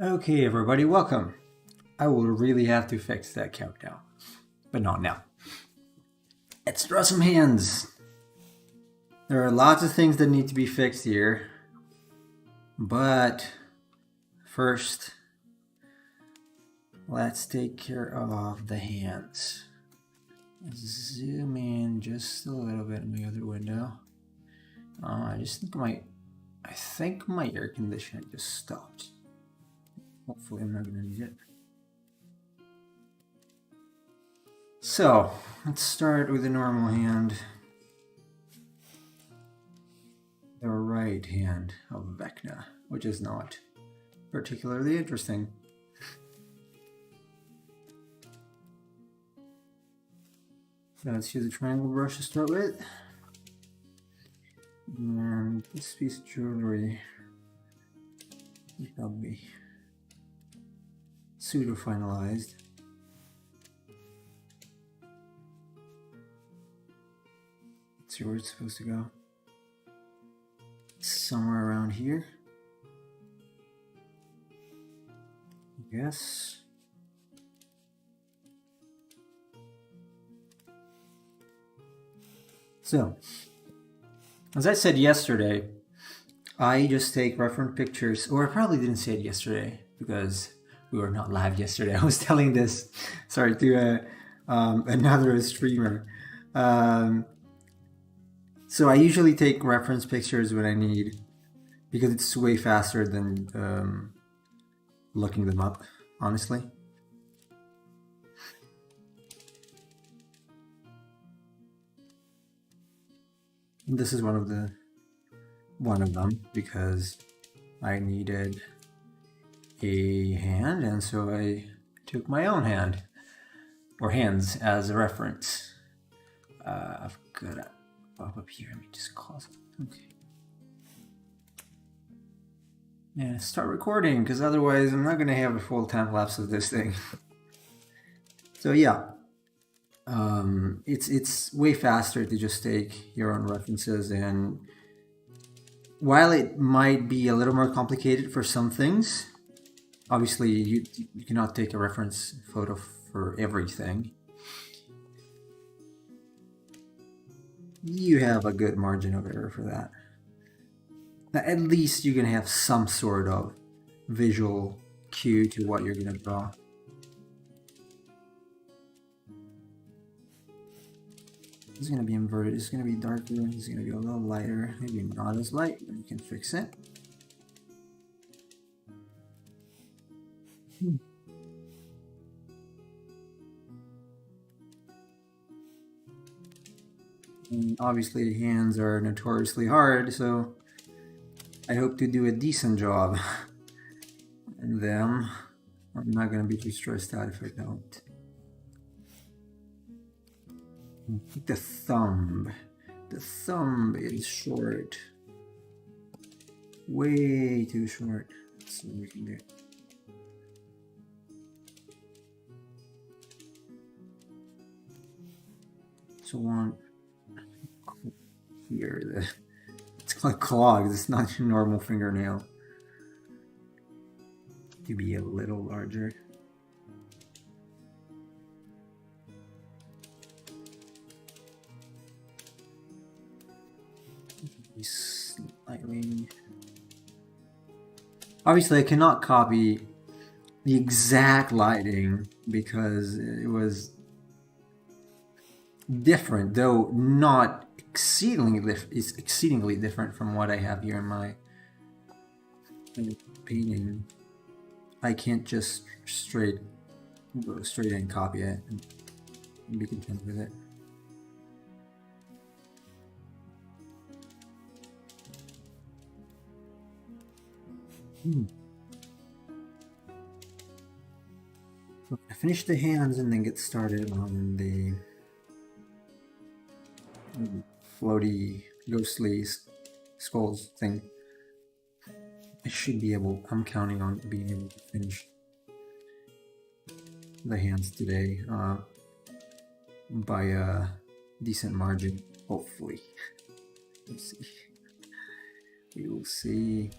Okay, everybody, welcome. I will really have to fix that countdown, but not now. Let's draw some hands. There are lots of things that need to be fixed here, but first, let's take care of the hands. Zoom in just a little bit in my other window. I think my air conditioning just stopped. Hopefully I'm not gonna need it. So, let's start with the normal hand. The right hand of Vecna, which is not particularly interesting. So let's use a triangle brush to start with. And this piece of jewelry is probably pseudo-finalized. Let's see where it's supposed to go. Somewhere around here, I guess. So, as I said yesterday, I just take reference pictures, or I probably didn't say it yesterday because we were not live yesterday. I was telling this, sorry, to another streamer. So I usually take reference pictures when I need, because it's way faster than looking them up, honestly. And this is one of them, because I needed a hand, and so I took my own hand, or hands, as a reference. I've got to pop up here. Let me just close it. Okay. Yeah, start recording, because otherwise I'm not going to have a full time lapse of this thing. So yeah, it's way faster to just take your own references, and while it might be a little more complicated for some things, obviously you cannot take a reference photo for everything. You have a good margin of error for that. Now, at least you're going to have some sort of visual cue to what you're going to draw. This is going to be inverted. This is going to be darker. This is going to be a little lighter. Maybe not as light, but you can fix it. And obviously the hands are notoriously hard, so I hope to do a decent job in them. I'm not going to be too stressed out if I don't. The thumb. The thumb is short. Way too short. Let's see what we can do. So one here, it's like clogs, it's not your normal fingernail. To be a little larger. Slightly. Obviously, I cannot copy the exact lighting because it was different, though not exceedingly different from what I have here in my painting. I can't just go straight and copy it and be content with it. So I finish the hands and then get started on the floaty, ghostly skulls thing. I should be able, I'm counting on being able to finish the hands today by a decent margin, hopefully. Let's see. We will see.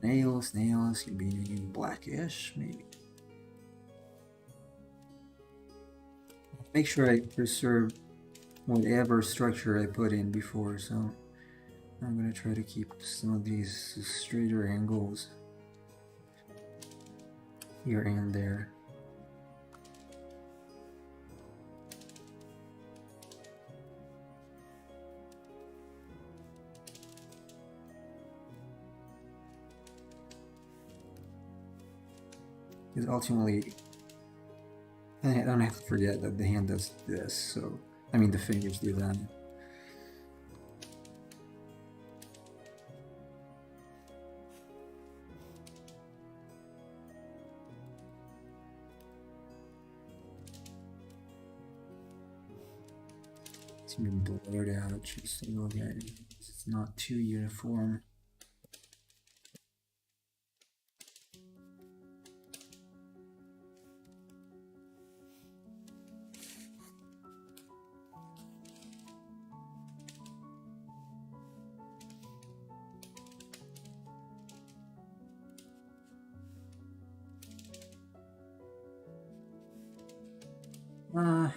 Nails can be blackish, maybe. Make sure I preserve whatever structure I put in before, so I'm gonna try to keep some of these straighter angles here and there. Because ultimately, I don't have to forget that the hand does this, so I mean the fingers do that. It's been blurred out just a little bit. It's not too uniform.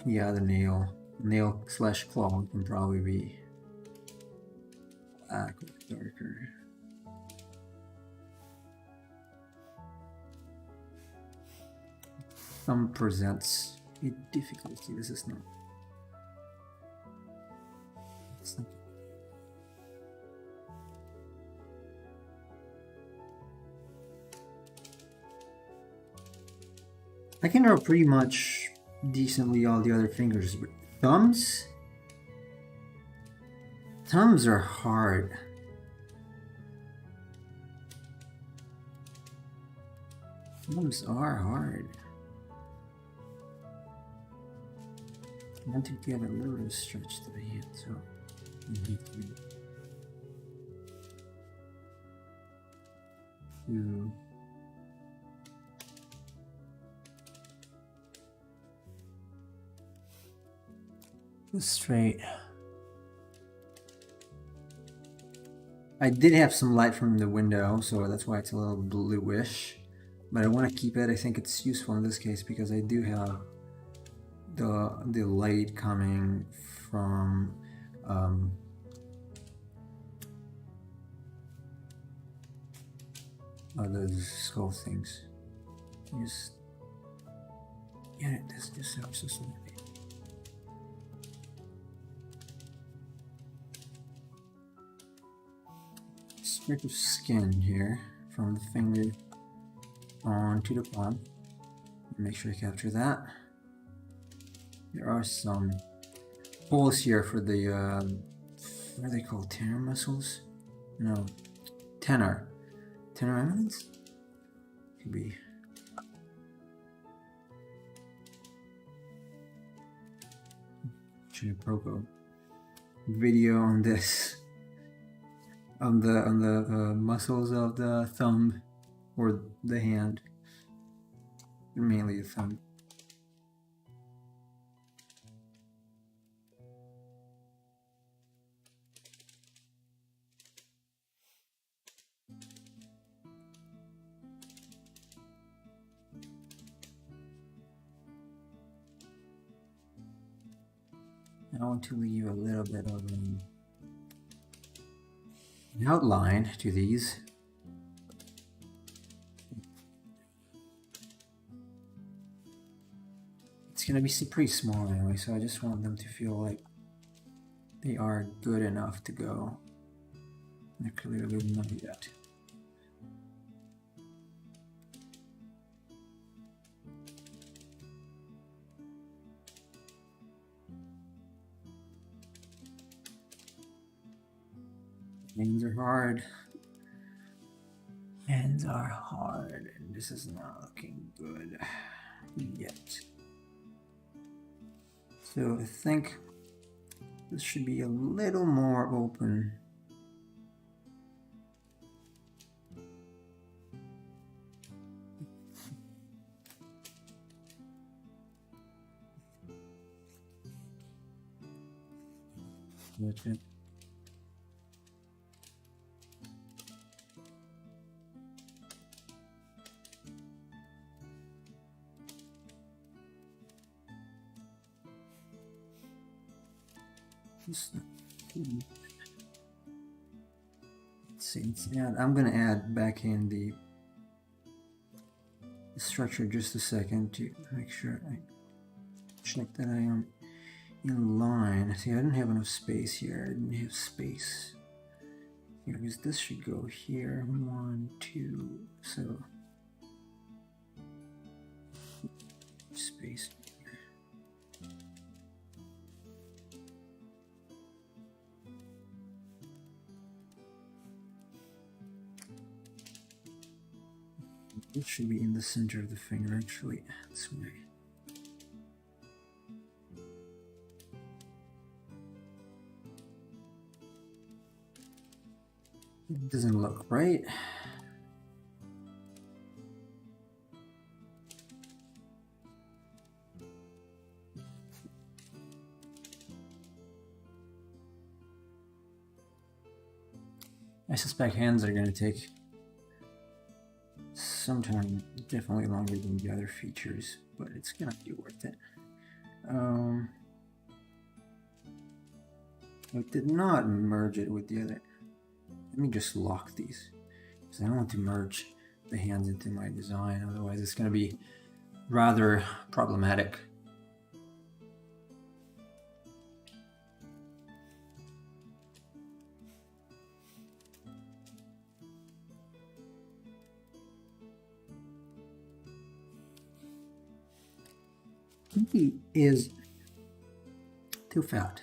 Yeah, the nail slash claw can probably be black or darker. Thumb presents a difficulty. This is not. It's not. I can draw pretty much decently all the other fingers, but thumbs are hard. Thumbs are hard. I want to get a little stretch to the hand, so straight. I did have some light from the window, so that's why it's a little bluish. But I want to keep it. I think it's useful in this case because I do have the light coming from those skull things. Just this just helps us a little bit. Strip of skin here from the finger onto the palm. Make sure to capture that. There are some holes here for the what are they called? Tenor muscles? No, tenor eminence? Could be. Should have broke a video on this. On the muscles of the thumb or the hand, mainly the thumb. I want to leave a little bit of an outline to these. It's gonna be pretty small anyway, so I just want them to feel like they are good enough to go. They're clearly not yet. Hands are hard. Hands are hard, and this is not looking good yet. So I think this should be a little more open. That's it. Let's see. I'm going to add back in the structure just a second to make sure I check that I am in line. See, I didn't have enough space here. I didn't have space here because this should go here. 1, 2. So space. It should be in the center of the finger, actually. This way. It doesn't look right. I suspect hands are going to take some time, definitely longer than the other features, but it's going to be worth it. I did not merge it with the other. Let me just lock these, because I don't want to merge the hands into my design, otherwise it's going to be rather problematic. He is too fat.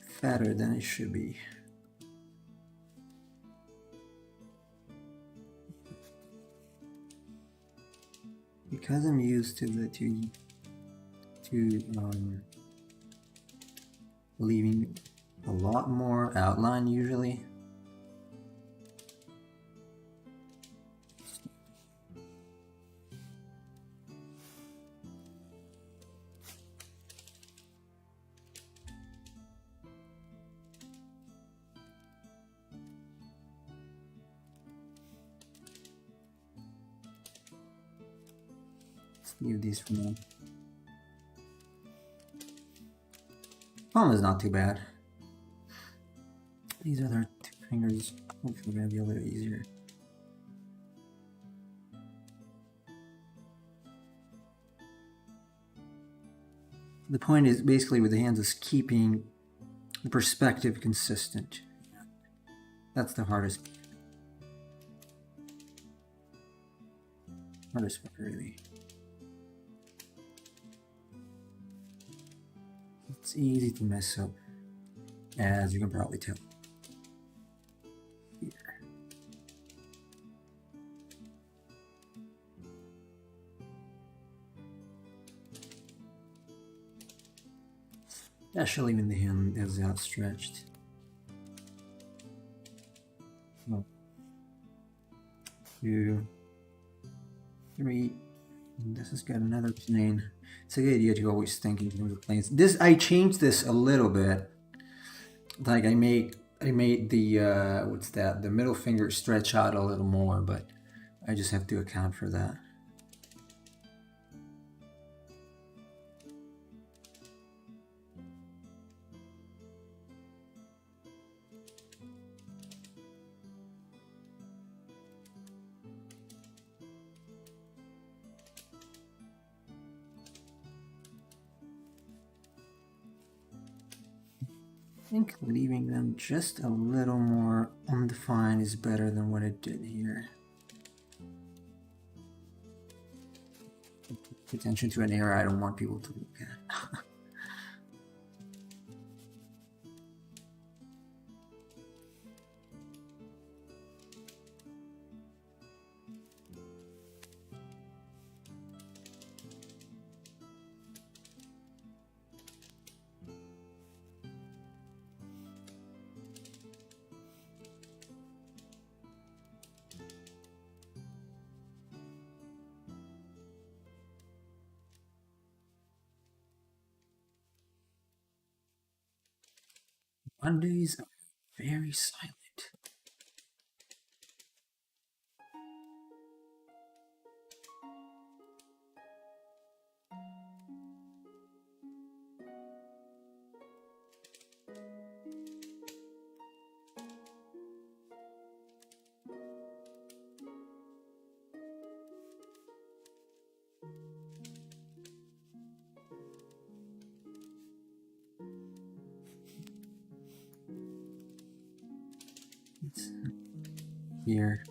Fatter than it should be. Because I'm used to the leaving a lot more outline usually. Leave these for now. Palm is not too bad. These other 2 fingers hopefully going to be a little easier. The point is basically with the hands is keeping the perspective consistent. That's the hardest part, really. It's easy to mess up, as you can probably tell. Here. Especially when the hand is outstretched. 1, 2, 3. And this has got another plane. It's a good idea to always think in terms of planes. I changed this a little bit. Like I made the what's that? The middle finger stretch out a little more, but I just have to account for that. I think leaving them just a little more undefined is better than what it did here. Pay attention to an area I don't want people to look at. Mondays are very silent. here.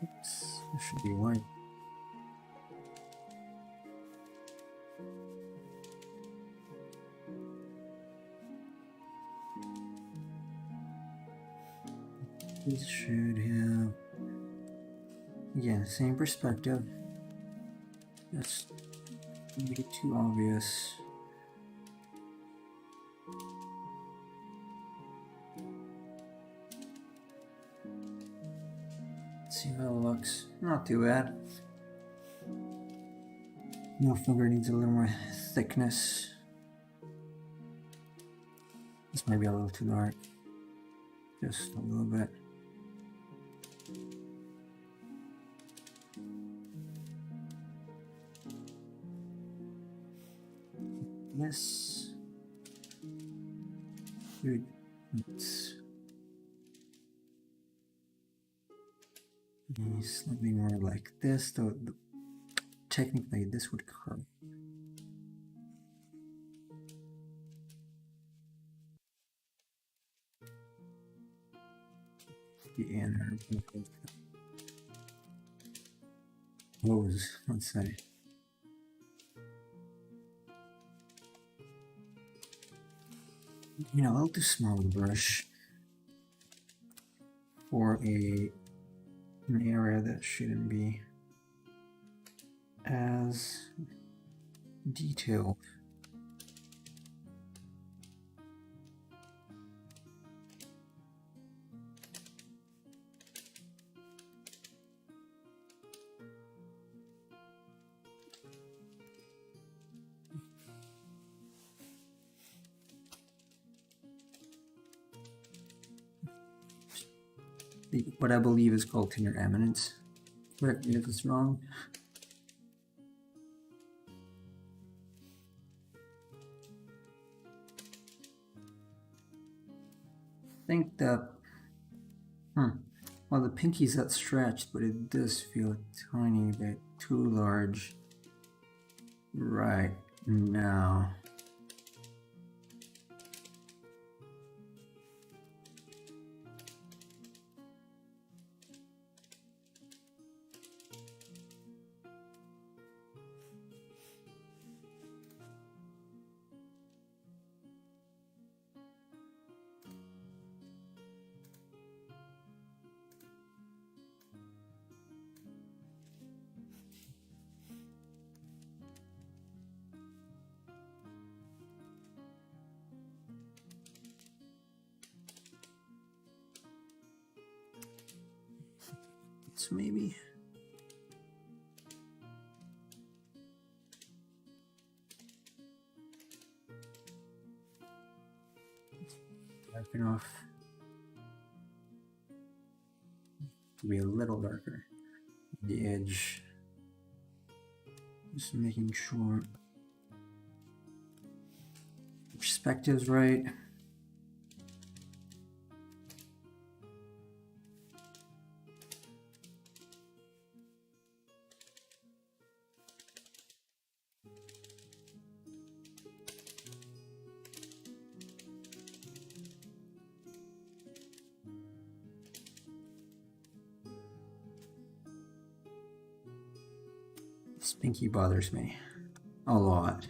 Oops, it should be white. This should have, again, same perspective. That's maybe too obvious. Let's see how it looks. Not too bad. No finger needs a little more thickness. This might be a little too dark. Just a little bit. This should be slightly more like this, though technically this would curve. The inner hose, let's say. You know, I'll do small with the brush for an area that shouldn't be as detailed. What I believe is called inner eminence. Correct me if it's wrong. I think that, well, the pinky's that stretched, but it does feel a tiny bit too large right now. Maybe. Dark enough to be a little darker. The edge. Just making sure perspective's right. This pinky bothers me a lot.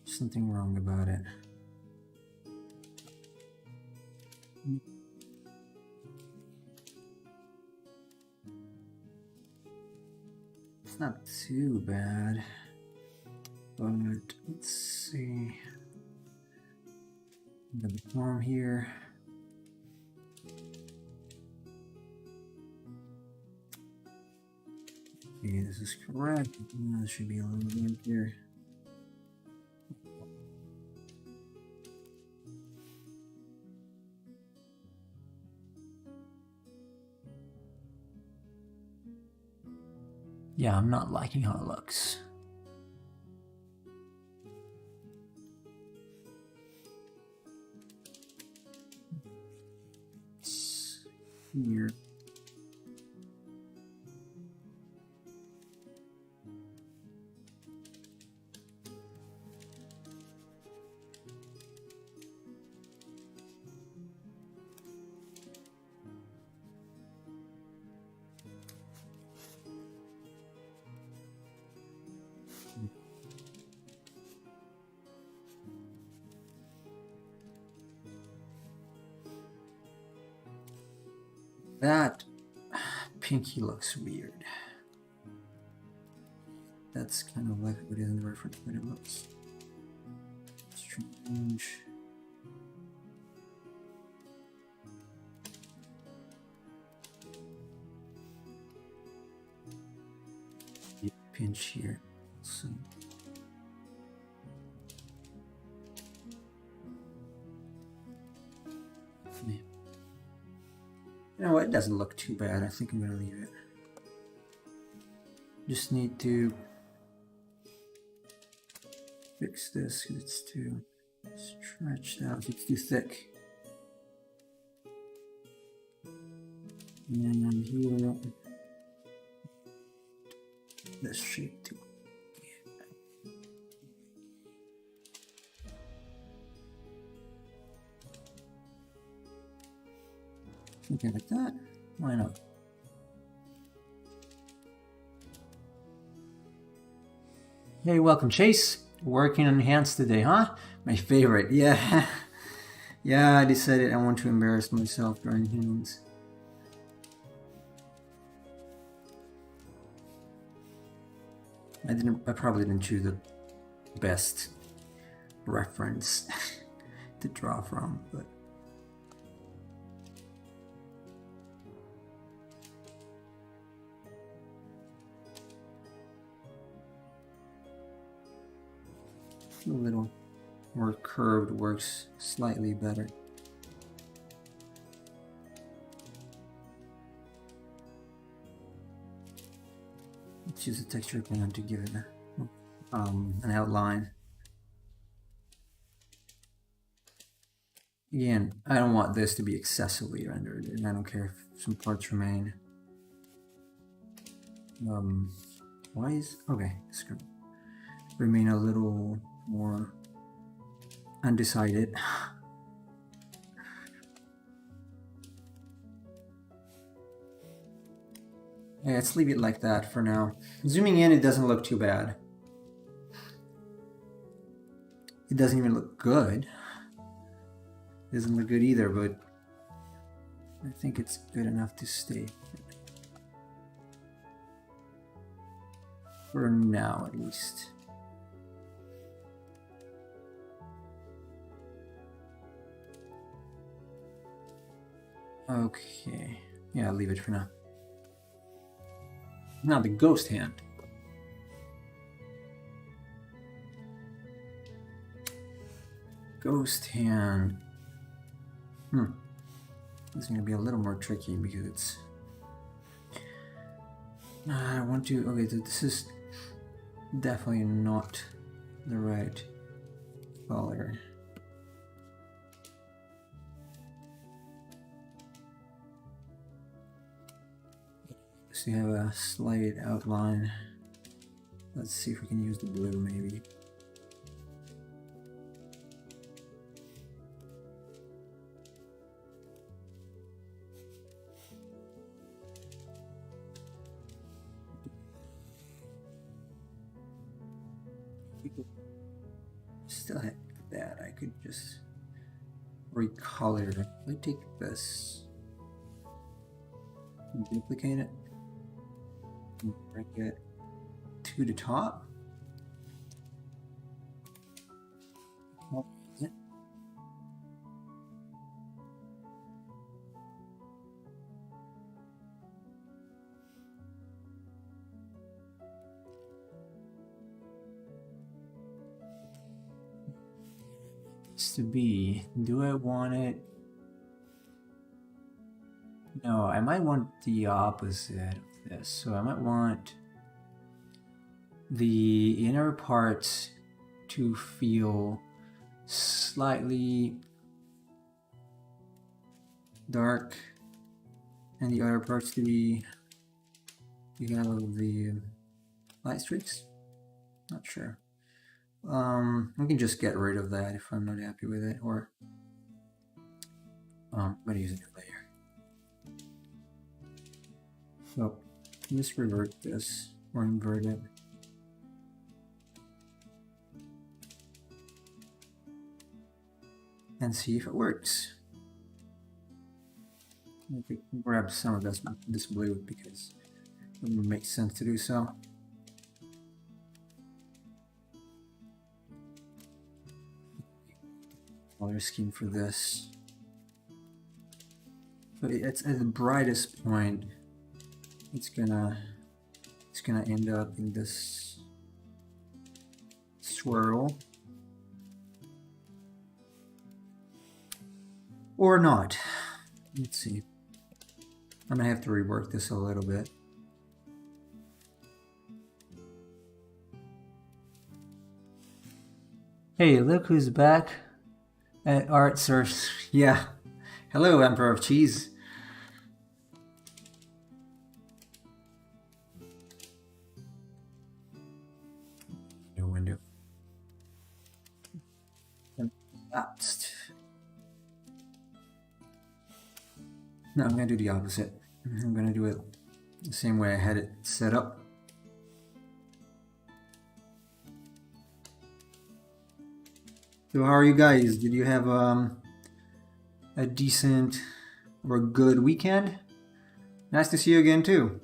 Something wrong about it. It's not too bad, but let's see. The form here. Okay, this is correct. This should be a little bit here. Yeah, I'm not liking how it looks. Here. That pinky looks weird. That's kind of like what it is in the reference, but it looks strange. Pinch here. So. You know what? It doesn't look too bad. I think I'm gonna leave it. Just need to fix this because it's too stretched out. It's too thick. And here, this shape too. Something like that. Why not? Hey, welcome, Chase. Working on hands today, huh? My favorite. Yeah. Yeah, I decided I want to embarrass myself during hands. I probably didn't choose the best reference to draw from, but a little more curved works slightly better. Let's use a texture pen to give it an outline. Again, I don't want this to be excessively rendered, and I don't care if some parts remain. Why is okay? Screw. Remain a little more undecided. Yeah, let's leave it like that for now. Zooming in, it doesn't look too bad. It doesn't even look good. It doesn't look good either, but I think it's good enough to stay. For now, at least. Okay. Yeah, I'll leave it for now. Now the ghost hand. Ghost hand. This is going to be a little more tricky because it's... I want to... Okay, so this is definitely not the right color. So you have a slight outline. Let's see if we can use the blue maybe. Still have that. I could just recolor. Let me take this, duplicate it, and bring it to the top. To be, do I want it? No, I might want the opposite of this. So I might want the inner parts to feel slightly dark and the other parts to be, you have the light streaks. Not sure. I can just get rid of that if I'm not happy with it, or I'm gonna use a new layer. So just revert this or invert it. And see if it works. I could grab some of this blue because it makes sense to do so. Color scheme for this. So it's at the brightest point. It's gonna end up in this swirl. Or not. Let's see. I'm gonna have to rework this a little bit. Hey, look who's back at Art Source. Yeah. Hello, Emperor of Cheese. New window. And lapsed. No, I'm gonna do the opposite. I'm gonna do it the same way I had it set up. So how are you guys? Did you have a decent or good weekend? Nice to see you again too.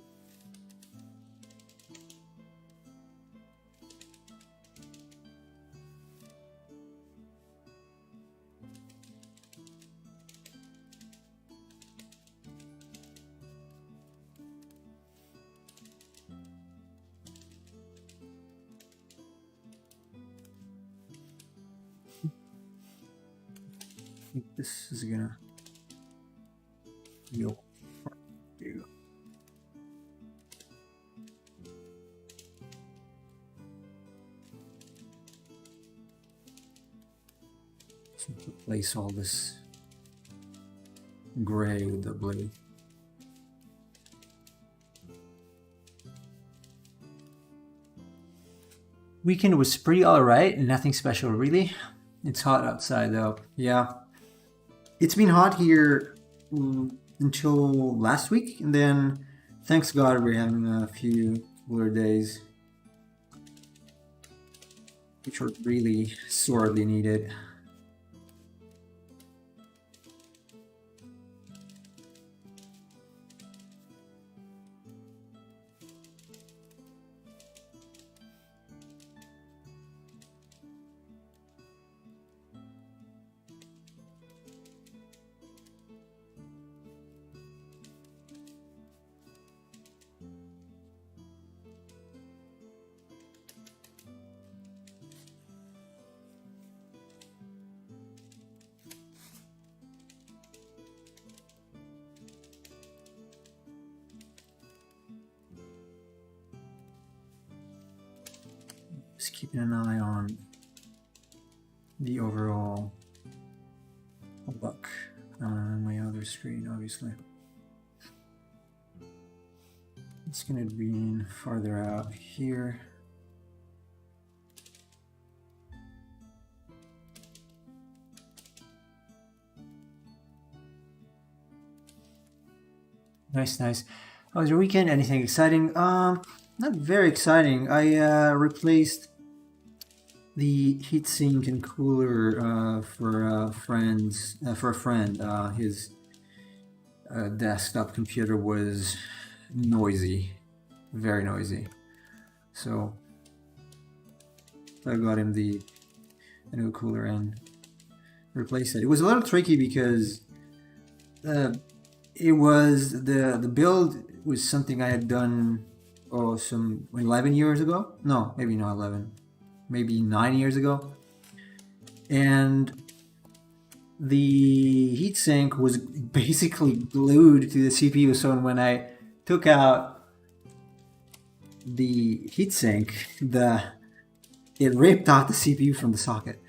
I think this is gonna feel for you. So replace all this gray with the blue. Weekend was pretty alright, nothing special really. It's hot outside though. Yeah. It's been hot here until last week, and then thanks God we're having a few cooler days, which were really sorely needed. Just keeping an eye on the overall look on my other screen, obviously. It's gonna be farther out here. Nice, nice. How was your weekend? Anything exciting? Not very exciting. I replaced the heatsink and cooler for a friend. His desktop computer was noisy, very noisy. So I got him the new cooler and replaced it. It was a little tricky because it was the build was something I had done some 11 years ago. No, maybe not 11. Maybe 9 years ago, and the heatsink was basically glued to the CPU. So when I took out the heatsink, it ripped out the CPU from the socket.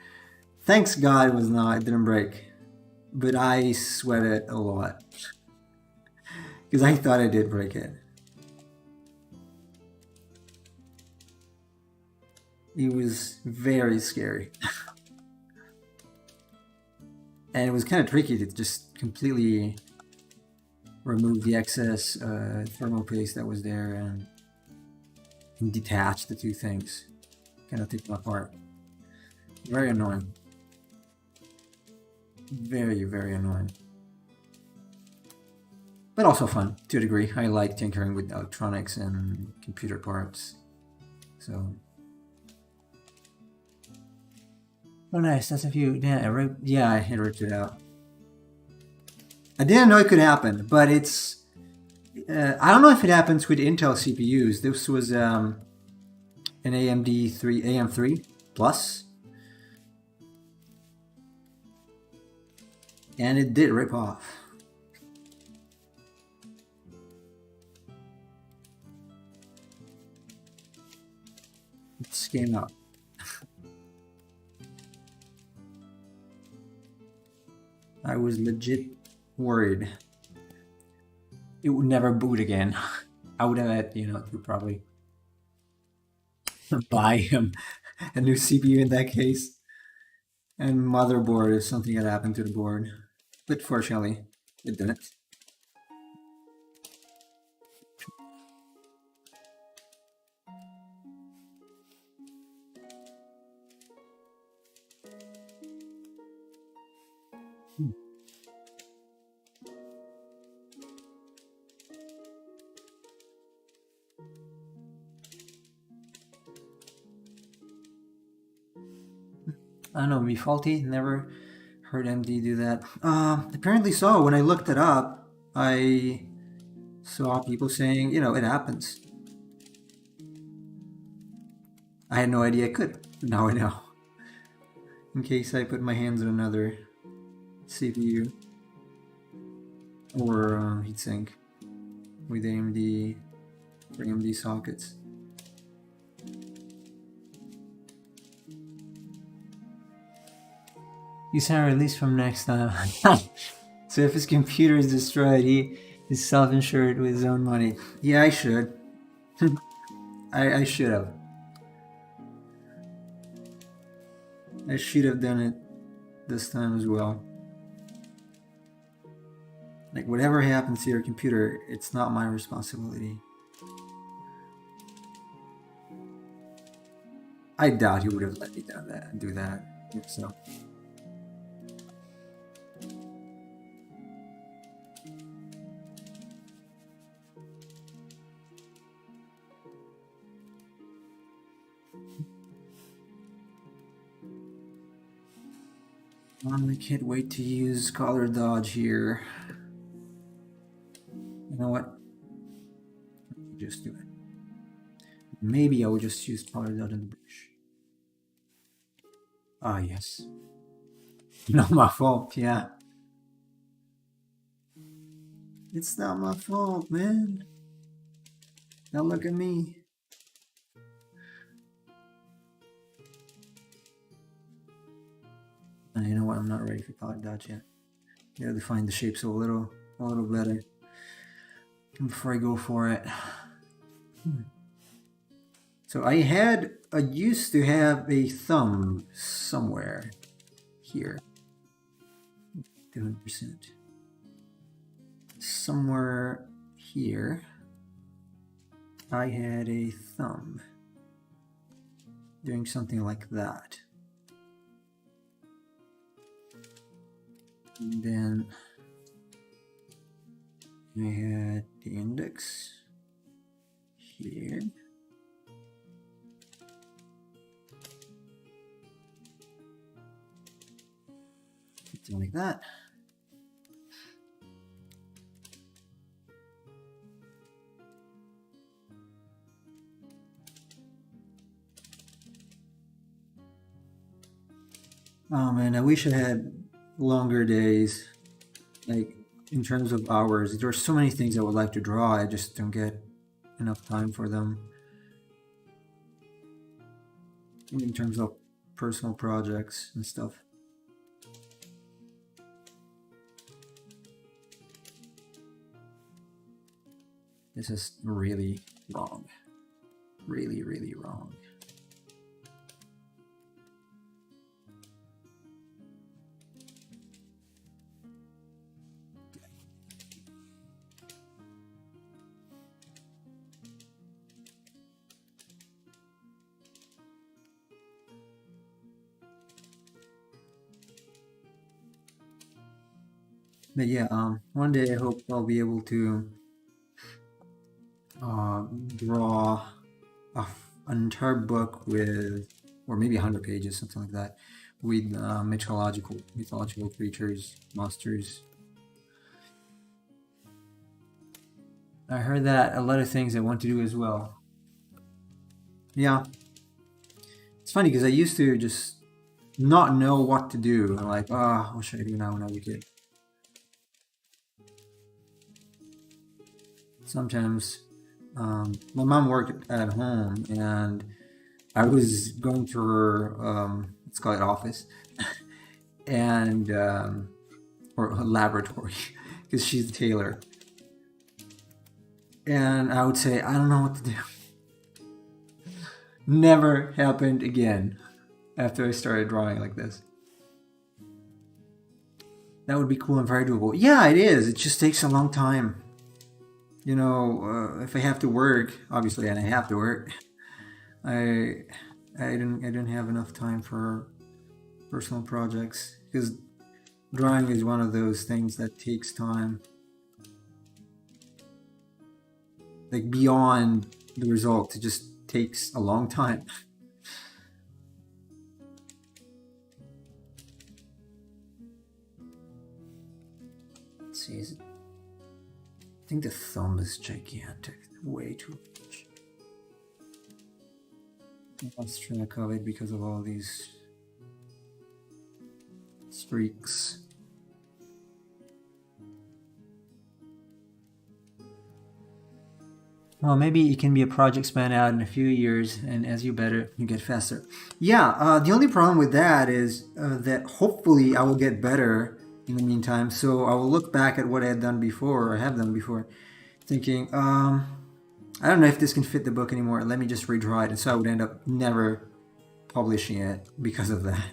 Thanks God it didn't break. But I sweated a lot. Because I thought I did break it. It was very scary. And it was kind of tricky to just completely remove the excess thermal paste that was there and detach the two things. Kind of take them apart. Very annoying. Very, very annoying. But also fun, to a degree. I like tinkering with electronics and computer parts. So... Oh, nice. That's a few. Yeah, I ripped it out. I didn't know it could happen, but it's... I don't know if it happens with Intel CPUs. This was an AM3 Plus. And it did rip off. It just came out. I was legit worried it would never boot again. I would have had, to probably buy him a new CPU in that case. And motherboard if something had happened to the board. But fortunately, it didn't. I don't know, be faulty. Never heard MD do that. Apparently so. When I looked it up, I saw people saying, it happens. I had no idea it could. Now I know. In case I put my hands on another CPU or heatsink with AMD for AMD sockets. You sound released from next time. So if his computer is destroyed, he is self-insured with his own money. Yeah, I should. I should have. I should have done it this time as well. Like, whatever happens to your computer, it's not my responsibility. I doubt he would have let me do that. If so. I can't wait to use color dodge here. You know what? Just do it. Maybe I will just use color dodge in the brush. Ah, yes. Not my fault, yeah. It's not my fault, man. Now look at me. You know what? I'm not ready for color dodge yet. Gotta define the shapes a little better before I go for it. So I used to have a thumb somewhere here. 200%. Somewhere here, I had a thumb doing something like that. And then I had the index here. Something like that. Oh man, I wish I had longer days, like in terms of hours. There are so many things I would like to draw. I just don't get enough time for them. in terms of personal projects and stuff. This is really wrong. Really, really wrong. But yeah, one day I hope I'll be able to draw an entire book with, or maybe 100 pages, something like that, with mythological creatures, monsters. I heard that a lot of things I want to do as well. Yeah, it's funny because I used to just not know what to do. I'm like, what should I do now when I was a kid? Sometimes my mom worked at home, and I was going to her, let's call it office, and or her laboratory, because she's a tailor. And I would say, I don't know what to do. Never happened again after I started drawing like this. That would be cool and very doable. Yeah, it is. It just takes a long time. You know, if I have to work, obviously, and I have to work, I don't have enough time for personal projects, because drawing is one of those things that takes time. Like beyond the result, it just takes a long time. Let's see, I think the thumb is gigantic, way too much. I lost track of it because of all these streaks. Well, maybe it can be a project span out in a few years, and as you better, you get faster. Yeah, the only problem with that is that hopefully I will get better in the meantime. So I will look back at what I had done before, or have done before, thinking, I don't know if this can fit the book anymore. Let me just redraw it. And so I would end up never publishing it because of that.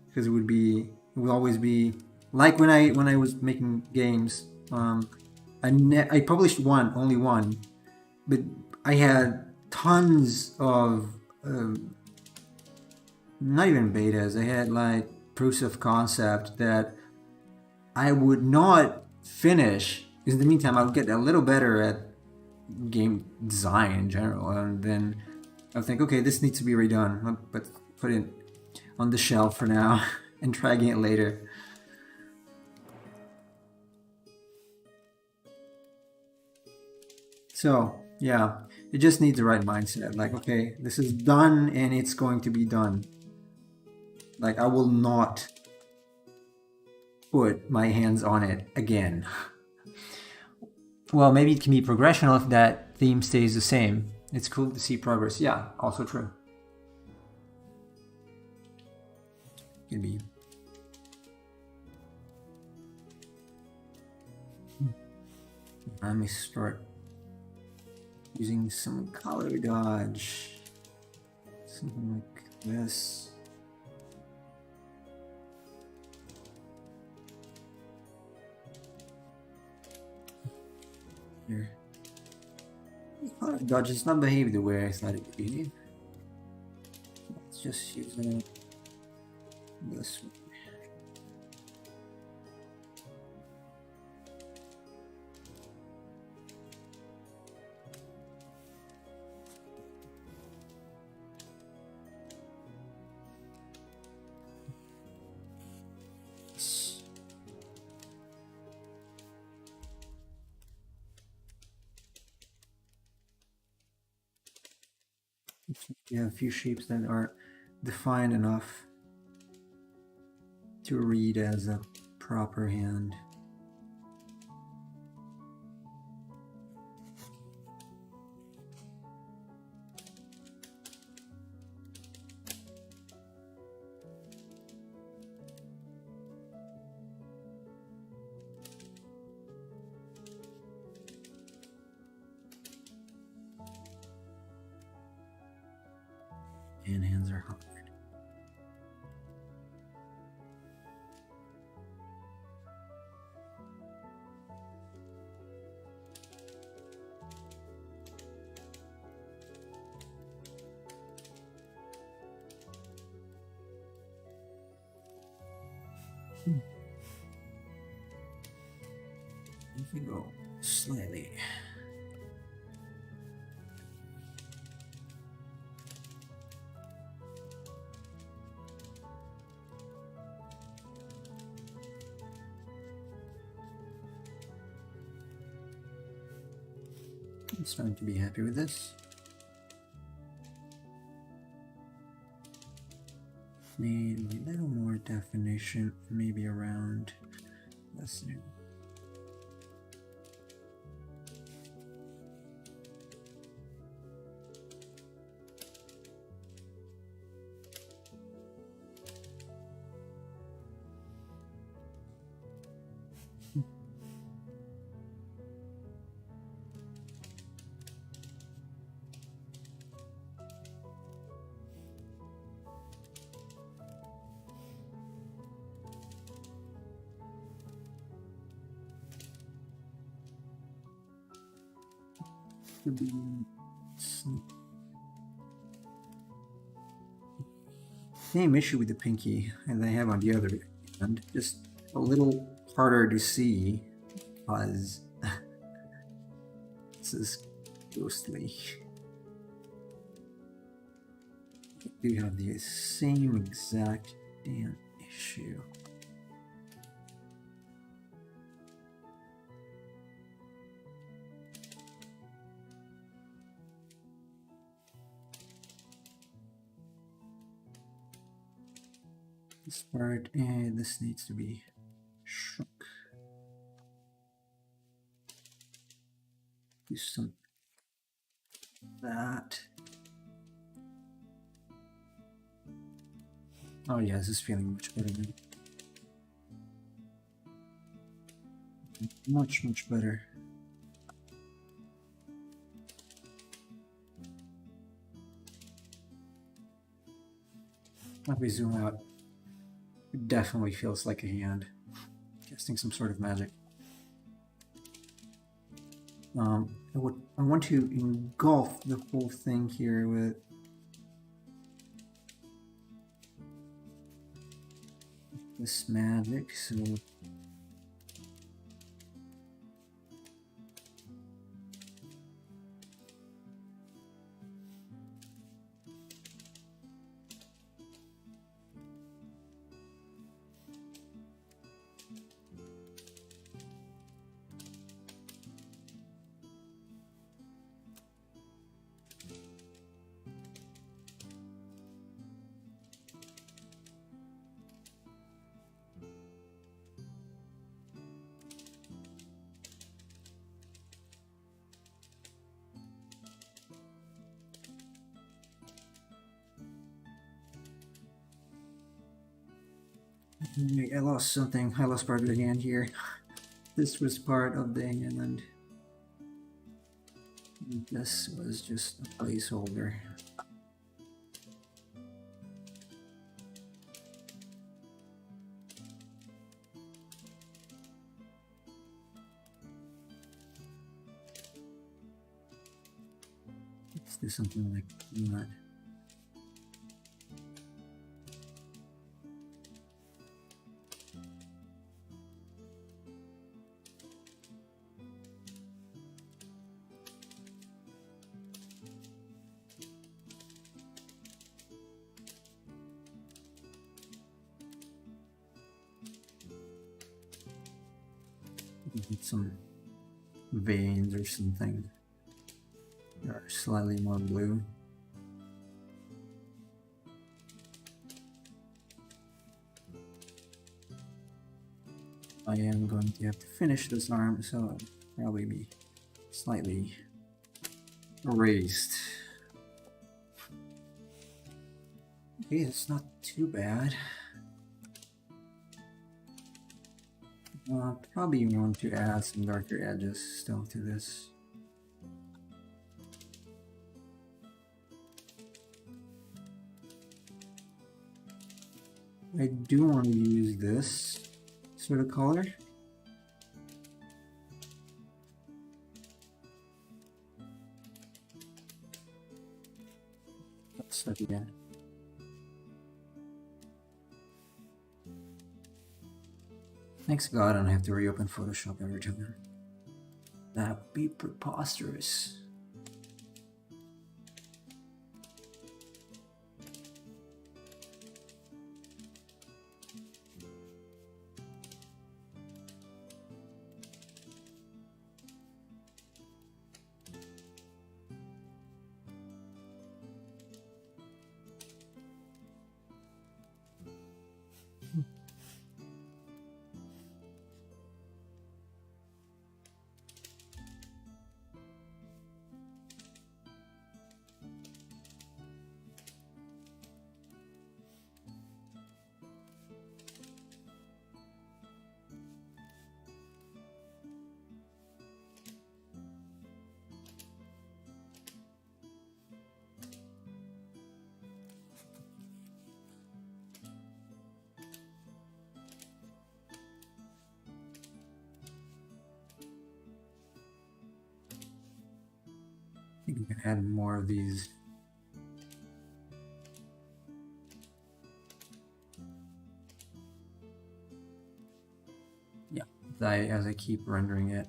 Because it would always be like when I was making games. I published only one, but I had tons of not even betas. I had like proofs of concept that I would not finish, because in the meantime I would get a little better at game design in general, and then I would think, okay, this needs to be redone, but put it on the shelf for now and try again it later. So yeah, it just needs the right mindset. Like, okay, this is done and it's going to be done. Like, I will not put my hands on it again. Well, maybe it can be progressional if that theme stays the same. It's cool to see progress. Yeah, also true. Can be. Let me start using some color dodge. Something like this. Here. Color dodge does not behave the way I thought it would behave. Let's just use it this way. You have a few shapes that are defined enough to read as a proper hand. hands are hard. If we go slightly. I'm starting to be happy with this. Need a little more definition, maybe around this. Could be same issue with the pinky as I have on the other hand, just a little harder to see because this is ghostly. I do have the same exact damn issue. This part and this needs to be shrunk. Do some that. Oh yeah, this is feeling much better now. Much better. If we zoom out, it definitely feels like a hand. Casting some sort of magic. I want to engulf the whole thing here with this magic, so I lost something. I lost part of the hand here. This was part of the hand. This was just a placeholder. Let's do something like that. Get some veins or something that are slightly more blue. I am going to have to finish this arm, so it'll probably be slightly erased. Okay, it's not too bad. Probably want to add some darker edges still to this. I do want to use this sort of color. Let's start again. Thanks God I don't have to reopen Photoshop every time. That would be preposterous. I think we can add more of these. Yeah, as I keep rendering it.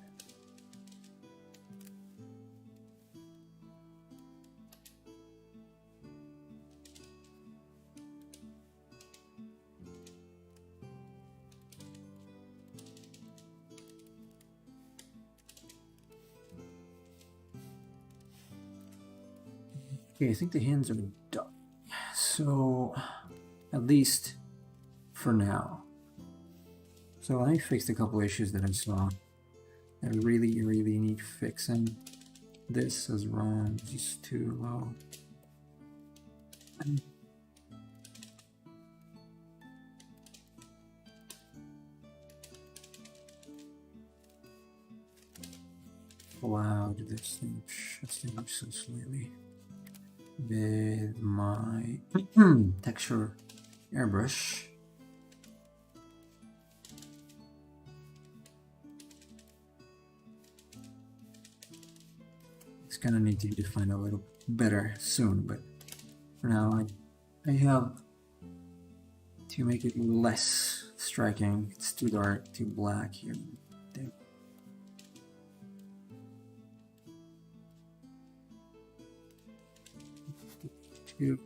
Okay, I think the hands are done. So, at least for now. So I fixed a couple issues that I saw that really need fixing. This is wrong, just too low. Wow, did this thing up so slightly with my texture airbrush. It's gonna need to be defined a little better soon, but for now I have to make it less striking. It's too dark, too black here. There. Too.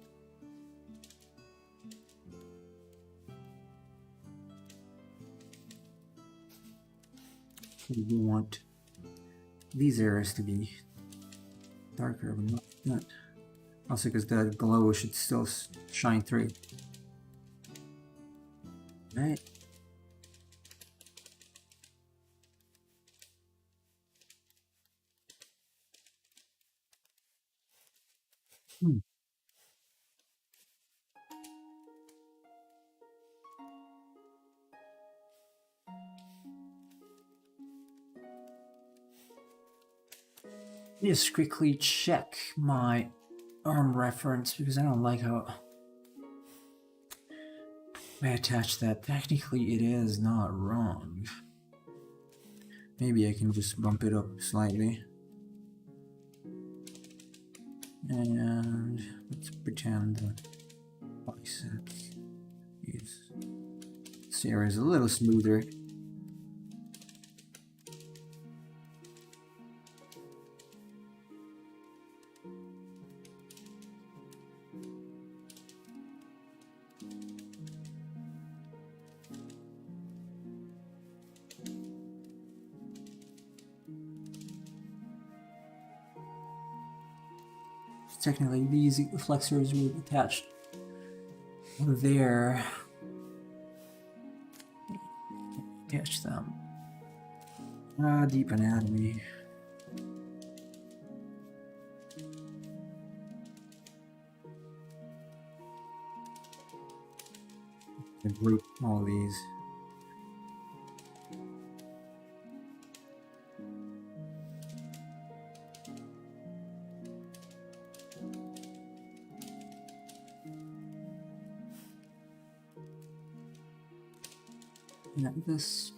We do want these areas to be darker, but not. Also, because the glow should still shine through. Right. Just quickly check my arm reference because I don't like how I attach that. Technically, it is not wrong. Maybe I can just bump it up slightly. And let's pretend that biceps this area is a little smoother. Technically, these flexors will attach there. Attach them. Deep anatomy. I group all these. like this.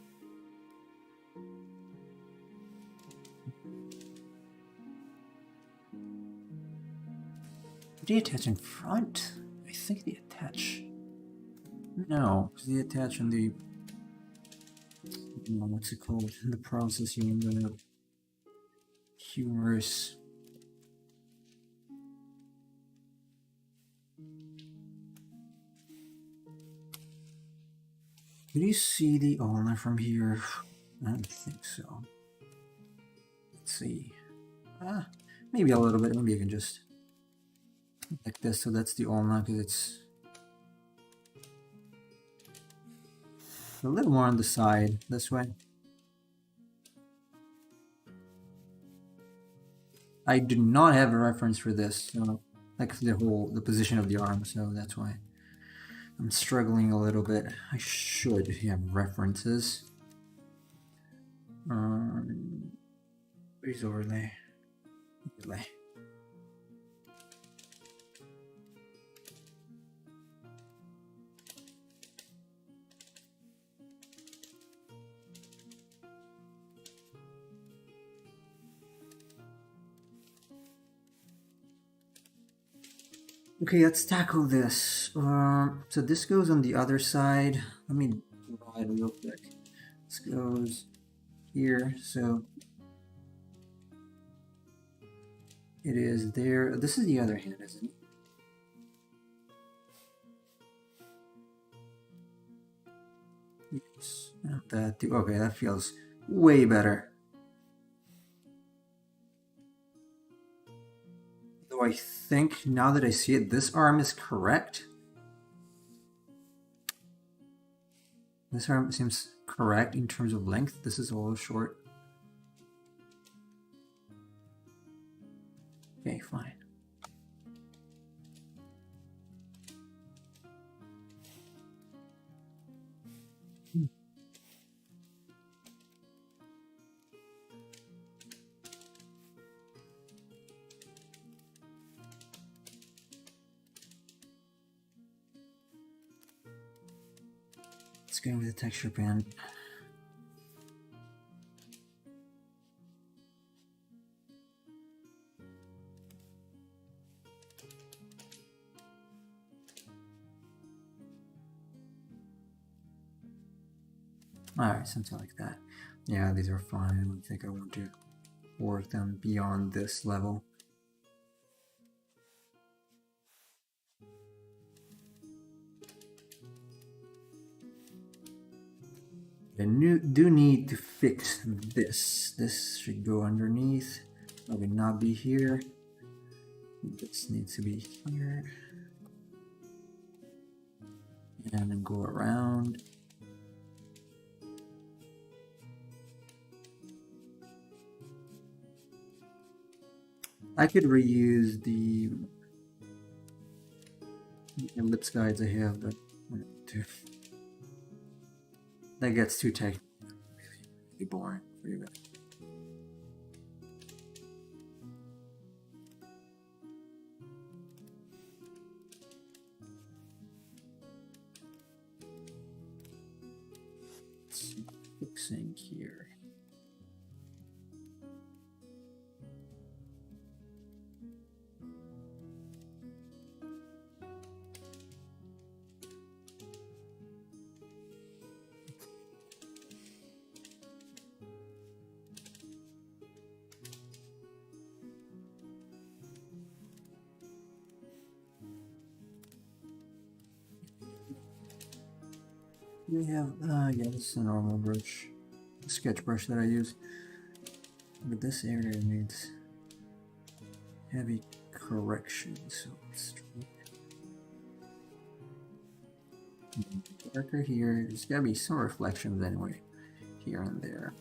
Do they attach in front? I think they attach. No, because they attach on the. What's it called? The processing, the humorous. Can you see the ulna from here? I don't think so. Let's see. Maybe a little bit. Maybe I can just like this. So that's the ulna because it's a little more on the side this way. I do not have a reference for this, so like the position of the arm. So that's why I'm struggling a little bit. I should have references. Where's overlay? Overlay. Okay, let's tackle this. So this goes on the other side. Let me draw it real quick. This goes here, so it is there. This is the other hand, isn't it? Yes. Okay, that feels way better. Though I think now that I see it, this arm is correct. This arm seems correct in terms of length. This is a little short. Okay, fine. Let's go with the texture pen. Alright, something like that. Yeah, these are fine. I don't think I want to work them beyond this level. I do need to fix this. This should go underneath. Probably not be here. This needs to be here. And then go around. I could reuse the ellipse guides I have, but that gets too technical. Really boring for you guys. Fixing here. We have, yeah, this is a normal brush, a sketch brush that I use. But this area needs heavy correction, so it's darker here. There's gotta be some reflections anyway, here and there.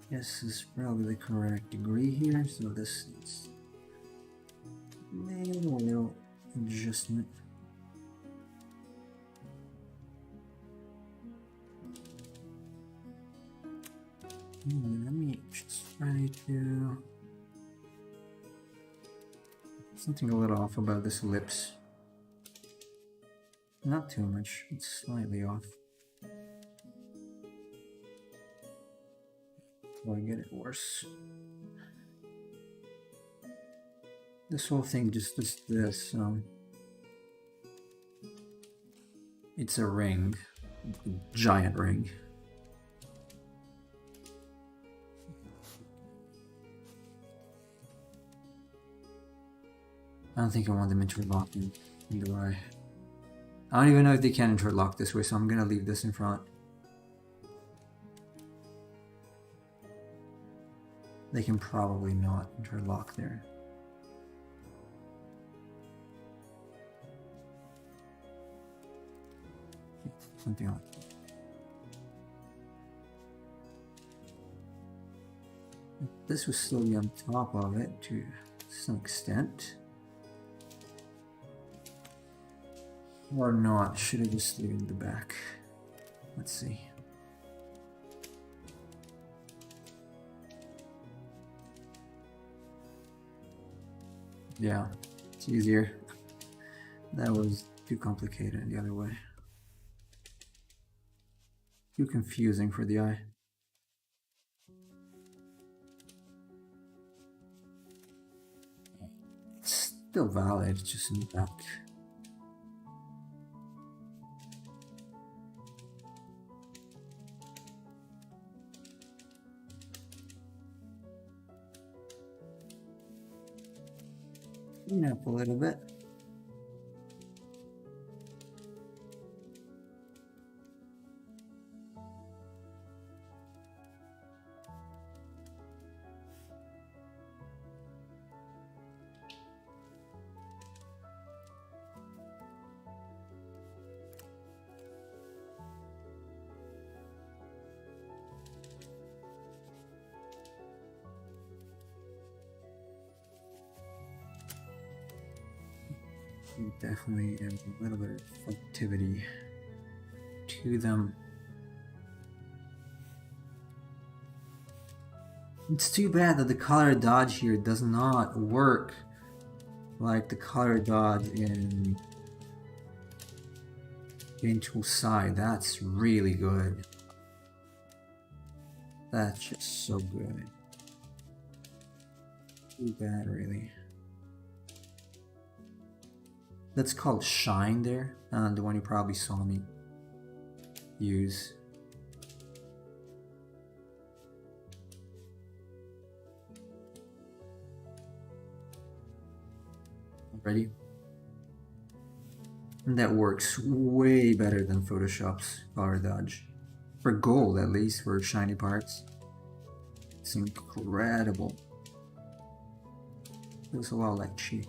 This is probably the correct degree here, so this needs maybe a little adjustment. Let me just try to... Something a little off about this ellipse. Not too much, it's slightly off. Will I get it worse? This whole thing just does this. It's a ring, a giant ring. I don't think I want them interlocking, do I? I don't even know if they can interlock this way, so I'm gonna leave this in front. They can probably not interlock there. Something like that. This was slowly on top of it to some extent. Or not, should I just leave it in the back? Let's see. Yeah, it's easier. That was too complicated the other way. Too confusing for the eye. It's still valid, it's just in the back. Clean up a little bit. Definitely a little bit of activity to them. It's too bad that the color dodge here does not work like the color dodge in Tool Side. That's really good. That's just so good. Too bad, really. That's called Shine there, the one you probably saw me use. Ready? And that works way better than Photoshop's color dodge. For gold, at least, for shiny parts. It's incredible. Feels a lot like chi.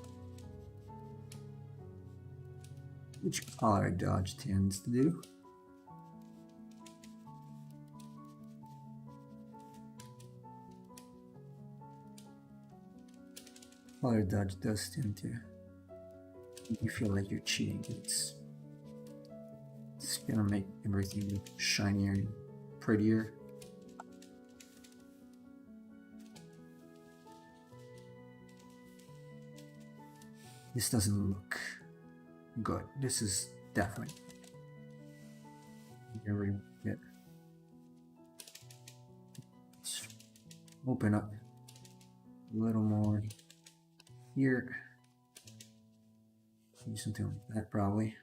Which color dodge tends to do? Color dodge does tend to make you feel like you're cheating. It's gonna make everything look shinier and prettier. This doesn't look good. This is definitely very good. Let's open up a little more here. Do something like that probably.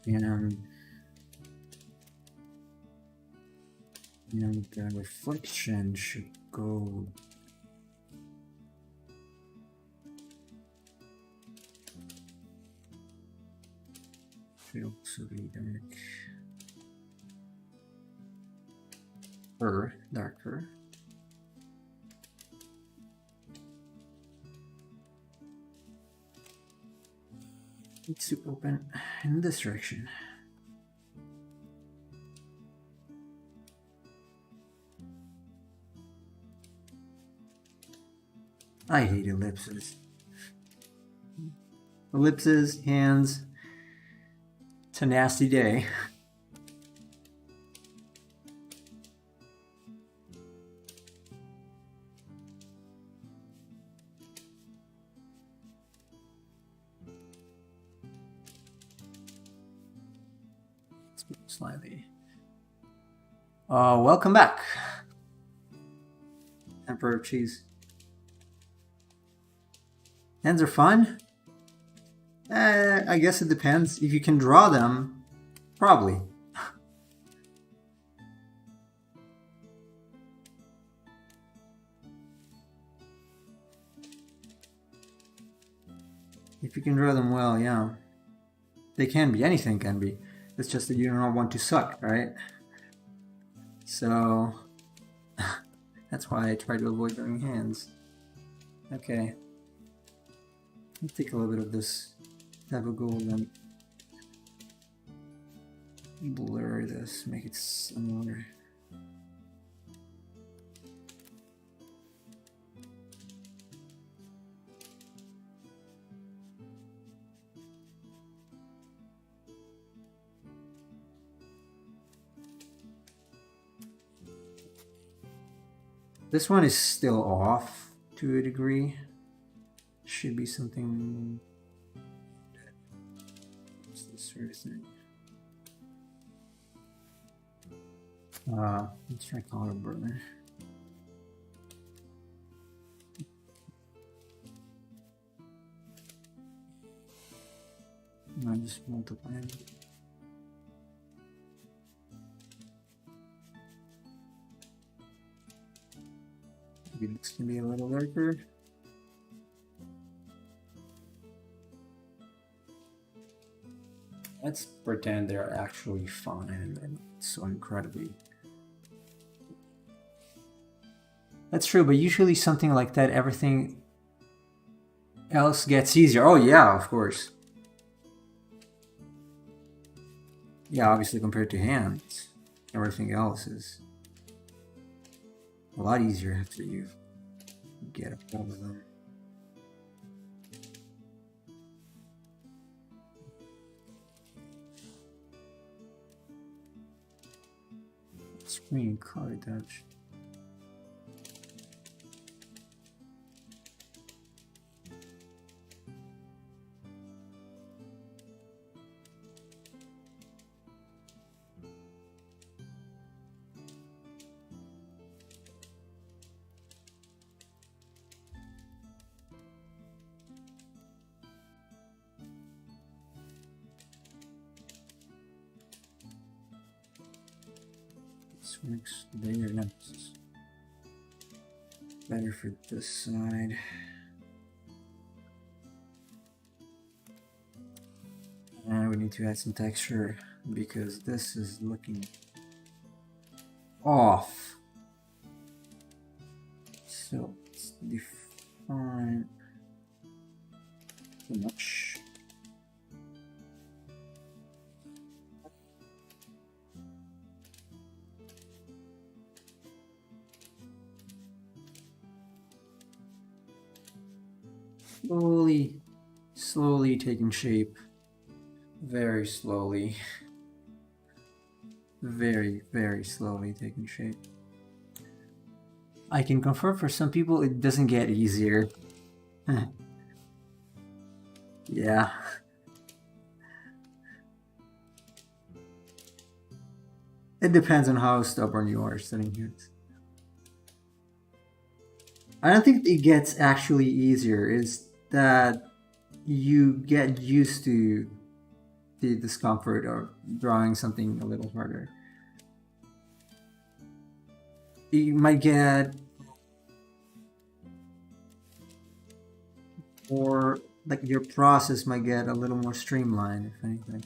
And the reflection should go should also be darker. Needs to open in this direction. I hate ellipses. Ellipses, hands, It's a nasty day. Let's move slightly. Welcome back. Emperor cheese. Hands are fun. I guess it depends. If you can draw them, probably. If you can draw them well, yeah. They can be. Anything can be. It's just that you don't want to suck, right? So that's why I try to avoid drawing hands. Okay. Let's take a little bit of this. Have a gold and blur this, make it similar. This one is still off to a degree. Should be something. What's this sort of thing? Let's try color burner. I just multiply it. Maybe this can be a little darker. Let's pretend they're actually fine and they're not so incredibly. That's true, but usually something like that, everything else gets easier. Oh yeah, of course. Yeah, obviously compared to hands, everything else is a lot easier after you get a hold of them. Screen color touch. This works better. No, this is better for this side. And we need to add some texture because this is looking off. So let's define too much. Slowly taking shape. Very slowly. Very, very slowly taking shape. I can confirm for some people it doesn't get easier. Yeah. It depends on how stubborn you are studying here. I don't think it gets actually easier. It's that you get used to the discomfort of drawing something a little harder. You might get, or like your process might get a little more streamlined, if anything.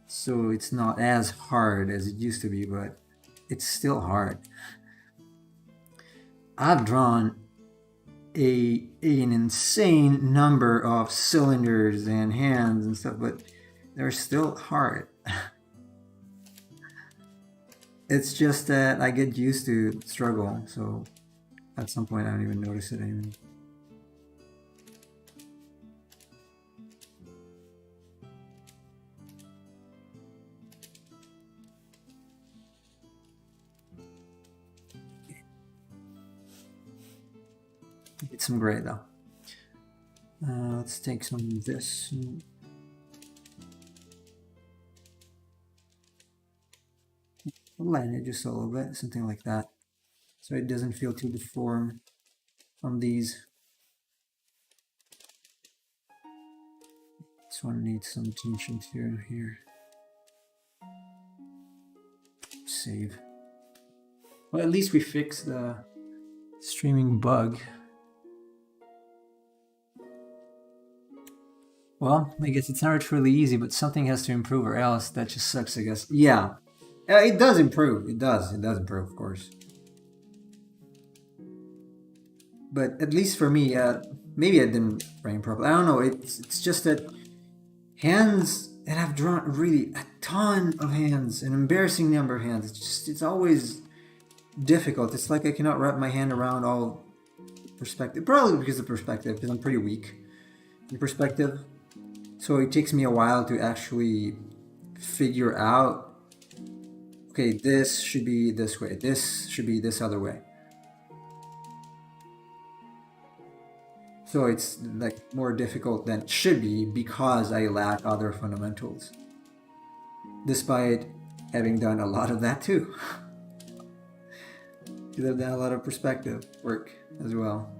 So it's not as hard as it used to be, but it's still hard. I've drawn an insane number of cylinders and hands and stuff, but they're still hard. It's just that I get used to struggle, so at some point I don't even notice it anymore. Get some gray though. Let's take some of this. Line it just a little bit, something like that, so it doesn't feel too deformed from these. This one needs some attention too here. Save. Well, at least we fixed the streaming bug. Well, I guess it's not really easy, but something has to improve or else that just sucks, I guess. Yeah. It does improve. It does improve, of course. But at least for me, maybe I didn't frame properly. I don't know. It's just that hands, and I've drawn really a ton of hands, an embarrassing number of hands. It's always difficult. It's like I cannot wrap my hand around all perspective. Probably because of perspective, because I'm pretty weak in perspective. So it takes me a while to actually figure out, okay, this should be this way, this should be this other way. So it's like more difficult than it should be because I lack other fundamentals, despite having done a lot of that too. Because I've done a lot of perspective work as well.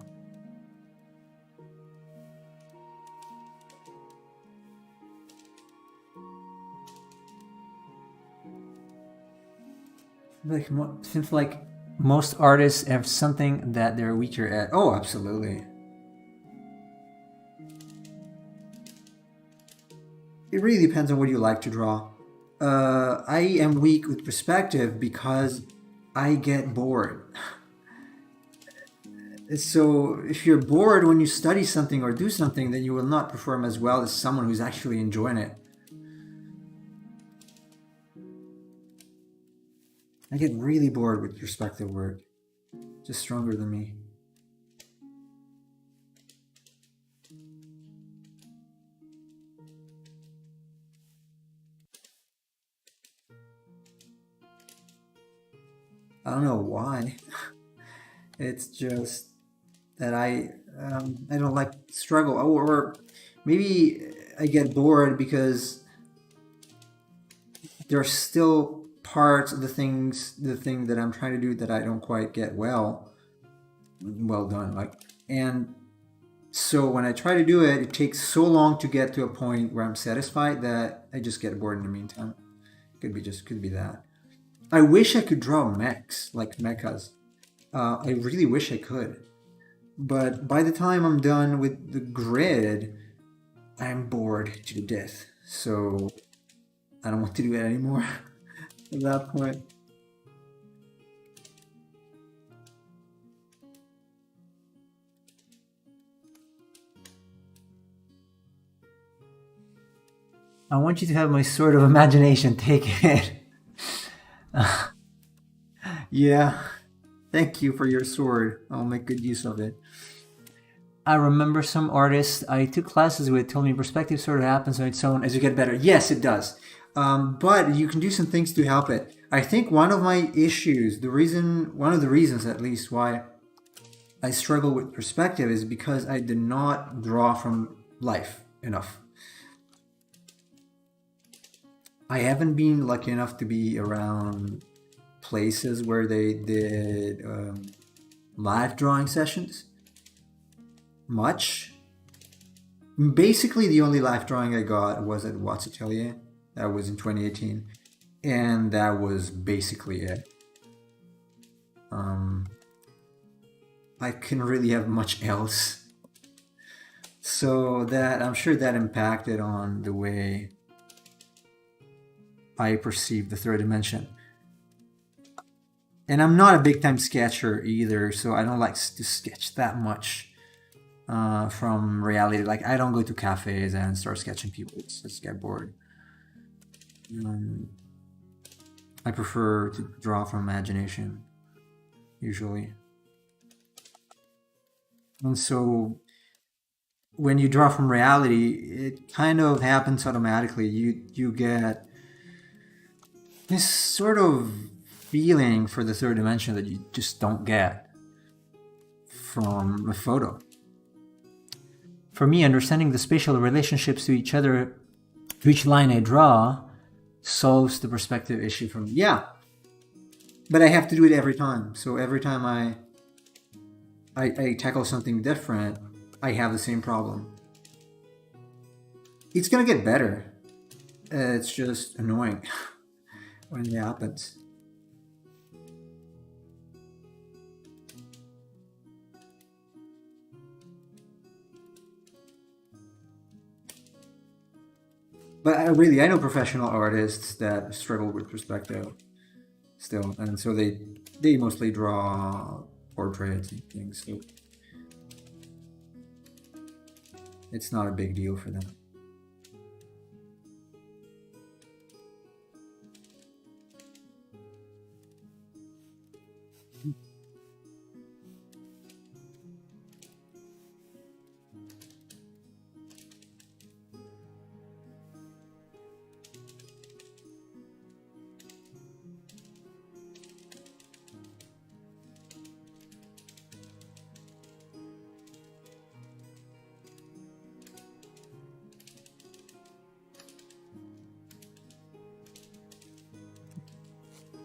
Seems like most artists have something that they're weaker at. Oh, absolutely. It really depends on what you like to draw. I am weak with perspective because I get bored. So if you're bored when you study something or do something, then you will not perform as well as someone who's actually enjoying it. I get really bored with perspective work. Just stronger than me. I don't know why. It's just that I don't like struggle, or maybe I get bored because there are still parts of the thing that I'm trying to do that I don't quite get well done, like, and so when I try to do it, it takes so long to get to a point where I'm satisfied that I just get bored in the meantime. Could be that. I wish I could draw mechs, like mechas. I really wish I could. But by the time I'm done with the grid, I'm bored to death. So I don't want to do it anymore at that point. I want you to have my sword of imagination. Take it. Yeah. Thank you for your sword. I'll make good use of it. I remember some artists I took classes with told me perspective sort of happens on its own as you get better. Yes, it does. But you can do some things to help it. I think one of my issues, one of the reasons at least why I struggle with perspective is because I did not draw from life enough. I haven't been lucky enough to be around places where they did live drawing sessions much. Basically, the only live drawing I got was at Watts Atelier. That was in 2018, and that was basically it. I couldn't really have much else, so that I'm sure that impacted on the way I perceive the third dimension. And I'm not a big time sketcher either, so I don't like to sketch that much from reality. Like, I don't go to cafes and start sketching people. It's just get bored. I prefer to draw from imagination, usually. And so when you draw from reality, it kind of happens automatically. You get this sort of feeling for the third dimension that you just don't get from a photo. For me, understanding the spatial relationships to each other, to each line I draw, solves the perspective issue for me. Yeah, but I have to do it every time. So every time I tackle something different, I have the same problem. It's gonna get better. It's just annoying when it happens. But I know professional artists that struggle with perspective still, and so they mostly draw portraits and things. So it's not a big deal for them.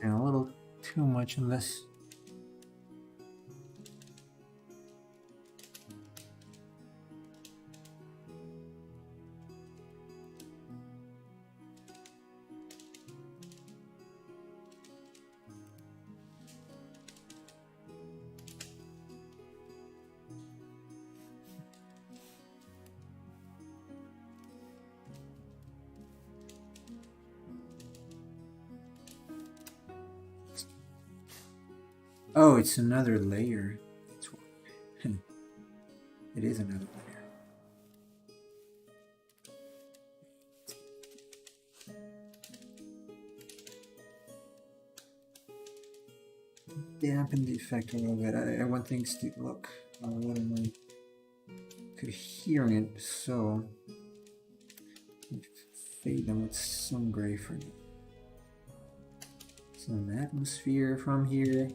And a little too much in this. Oh, it's another layer. It is another layer. Dampen the effect a little bit. I want things to look a little more coherent, so fade them with some gray for me. Some atmosphere from here.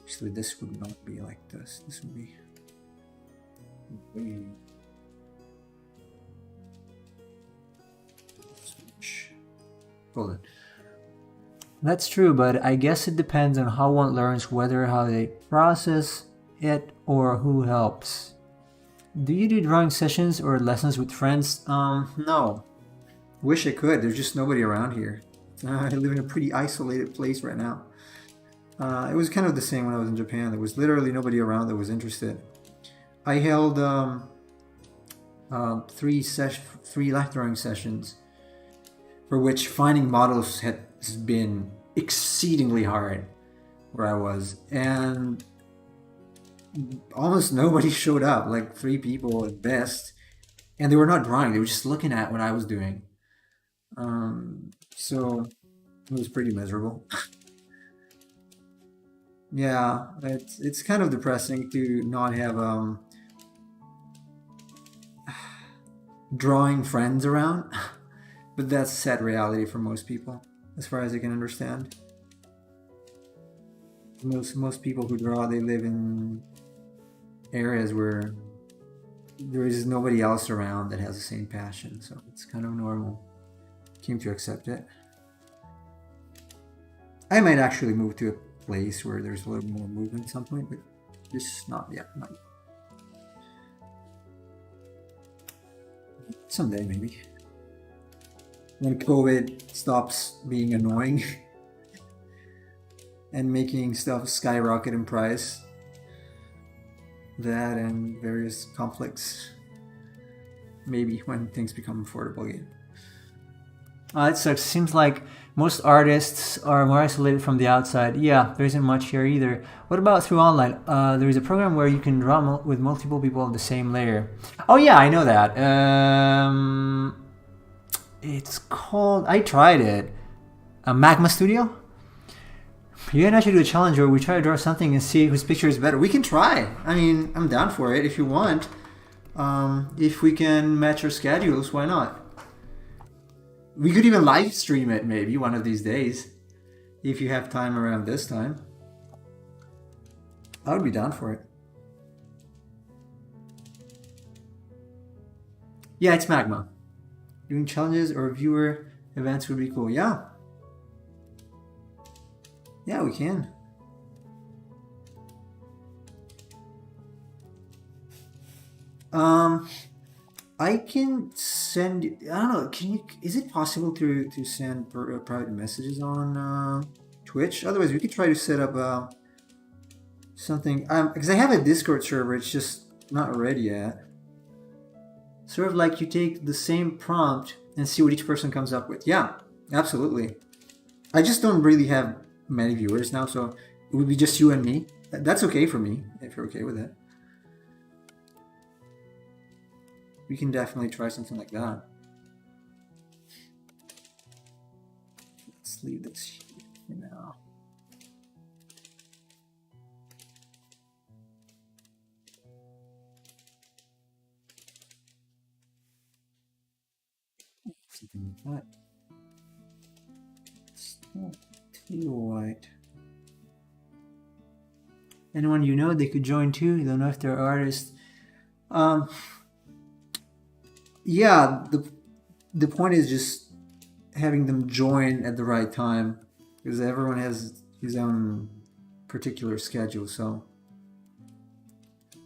Actually, this would not be like this. This would be way. Hold it. That's true, but I guess it depends on how one learns, whether how they process it or who helps. Do you do drawing sessions or lessons with friends? No. Wish I could. There's just nobody around here. I live in a pretty isolated place right now. It was kind of the same when I was in Japan. There was literally nobody around that was interested. I held 3 life drawing sessions, for which finding models has been exceedingly hard where I was, and almost nobody showed up, like 3 people at best, and they were not drawing, they were just looking at what I was doing. So it was pretty miserable. Yeah, it's kind of depressing to not have drawing friends around, but that's a sad reality for most people, as far as I can understand. Most people who draw, they live in areas where there is nobody else around that has the same passion, so it's kind of normal. Came to accept it. I might actually move to a place where there's a little more movement at some point, but just not yet. Not yet. Someday, maybe. When COVID stops being annoying and making stuff skyrocket in price. That and various conflicts. Maybe when things become affordable again. It sucks. Seems like most artists are more isolated from the outside. Yeah, there isn't much here either. What about through online? There is a program where you can draw with multiple people on the same layer. Oh yeah, I know that. It's called, I tried it, Magma Studio. You can actually do a challenge where we try to draw something and see whose picture is better. We can try. I mean, I'm down for it if you want. If we can match our schedules, why not? We could even live stream it maybe one of these days, if you have time around this time. I would be down for it. Yeah, it's Magma. Doing challenges or viewer events would be cool. Yeah. Yeah, we can. I can send. I don't know. Can you? Is it possible to send private messages on Twitch? Otherwise, we could try to set up something. Because I have a Discord server. It's just not ready yet. Sort of like you take the same prompt and see what each person comes up with. Yeah, absolutely. I just don't really have many viewers now, so it would be just you and me. That's okay for me if you're okay with it. We can definitely try something like that. Let's leave this here for now. Something like that. It's not too white. Anyone you know, they could join too. You don't know if they're artists. Yeah, the point is just having them join at the right time, because everyone has his own particular schedule. So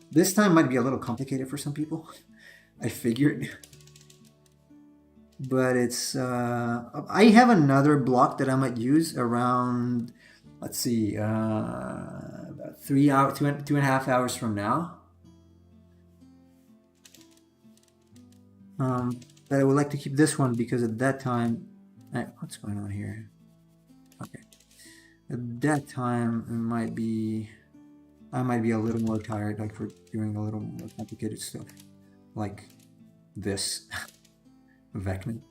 this time might be a little complicated for some people. I figured, but it's I have another block that I might use around. Let's see, about 3 hours, 2.5 hours from now. But I would like to keep this one because at that time, what's going on here? Okay, at that time I might be a little more tired, like for doing a little more complicated stuff, like this Vecna.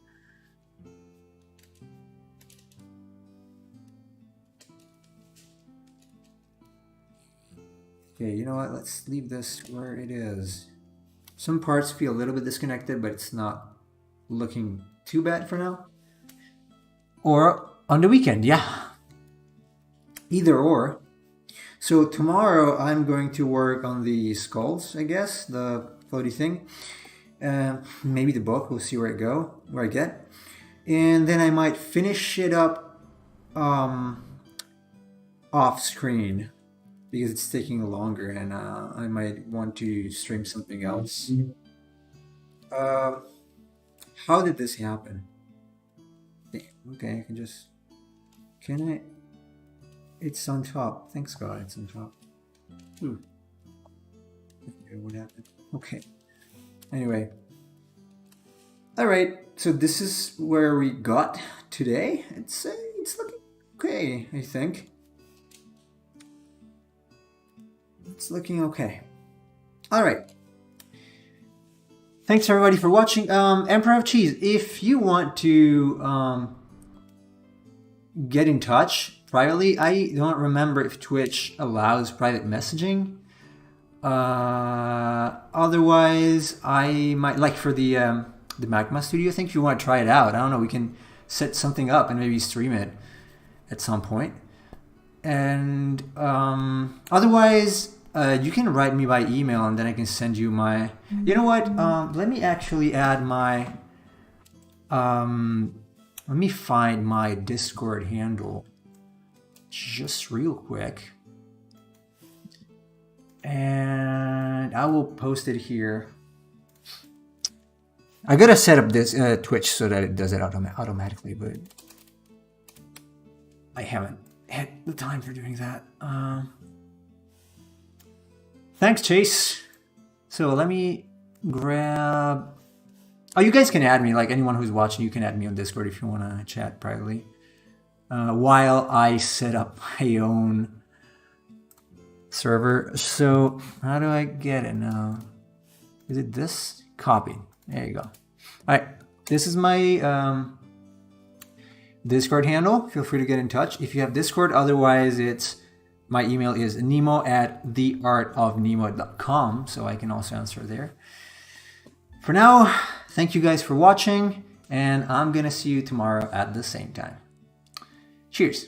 Okay, you know what? Let's leave this where it is. Some parts feel a little bit disconnected, but it's not looking too bad for now. Or on the weekend, yeah. Either or. So tomorrow I'm going to work on the skulls, I guess, the floaty thing. Maybe the book, we'll see where I get. And then I might finish it up off screen, because it's taking longer, and I might want to stream something else. How did this happen? Okay, I can just... Can I... It's on top. Thanks God, it's on top. Okay, what happened? Okay. Anyway. Alright, so this is where we got today. It's looking okay, I think. It's looking okay. All right. Thanks everybody for watching. Emperor of Cheese, if you want to get in touch privately, I don't remember if Twitch allows private messaging. Otherwise, I might, like for the Magma Studio thing, if you want to try it out, I don't know, we can set something up and maybe stream it at some point. And otherwise, you can write me by email, and then I can send you my... You know what? Let me actually add my... let me find my Discord handle just real quick. And I will post it here. I gotta set up this Twitch so that it does it automatically, but I haven't had the time for doing that. Thanks, Chase. So let me grab... Oh, you guys can add me. Like anyone who's watching, you can add me on Discord if you want to chat privately. While I set up my own server. So how do I get it now? Is it this? Copy. There you go. All right. This is my Discord handle. Feel free to get in touch if you have Discord. Otherwise, it's... My email is nemo@theartofnemo.com, so I can also answer there. For now, thank you guys for watching, and I'm going to see you tomorrow at the same time. Cheers.